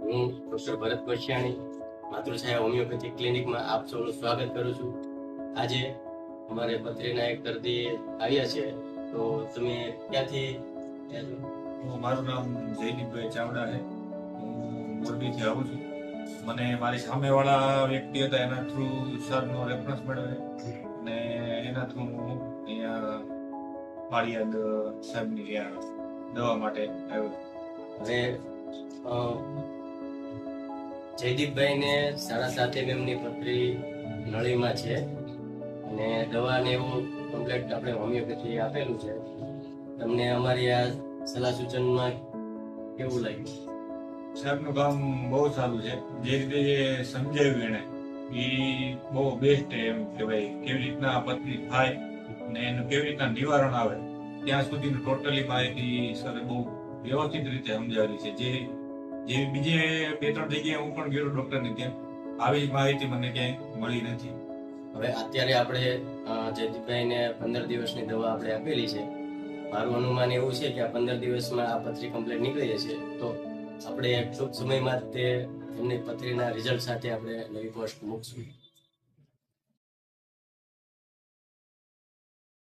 હું ડોક્ટર ભરત કોશિયાણી માતૃછાયા હોમિયોપેથિક ક્લિનિકમાં આપ સૌનું સ્વાગત કરું છું. આજે અમારે પથરીના એક દર્દી આવ્યા છે, તો તમે ક્યાંથી આવ્યા છો? મારું નામ જયદીપભાઈ ચાવડા છે. હું મોરબીથી આવું છું. મને મારી સામેવાળા વ્યક્તિ હતા એના થ્રુ સરનો રેફરન્સ મેળવ્યો અને એના થ્રુ હું અહીંયા પાળિયાદ સાહેબની ત્યાં દવા માટે આવ્યો. હવે જયદીપભાઈને 7.5 mm ની પથરી નળીમાં છે અને દવાને એવું કમ્પ્લીટ આપણે હોમિયોપેથી આપેલું છે. તમને અમારી આ સલાહ સૂચનમાં કેવું લાગ્યું? સાહેબનું કામ બહુ સારું છે. જે રીતે એ સમજાવ્યું એને એ બહુ બેસ્ટ એમ કહેવાય. કેવી રીતના આ પથરી થાય અને એનું કેવી રીતના નિવારણ આવે ત્યાં સુધીનું ટોટલી માહિતી સરે બહુ વ્યવસ્થિત રીતે સમજાવેલી છે. જે બીજે 2-3 જગ્યાએ હું પણ ગયો ડોક્ટરની ત્યાં આવી માહિતી મને ક્યાંય મળી નથી. હવે અત્યારે આપણે જયદીપભાઈને 15 દિવસની દવા આપણે આપેલી છે. મારું અનુમાન એવું છે કે આ 15 દિવસમાં આ પથરી કમ્પ્લીટ નીકળી જશે. તો આપણે ટૂંક સમયમાં તે એમની પથરીના રિઝલ્ટ સાથે આપણે નવી પોસ્ટ મૂકશું.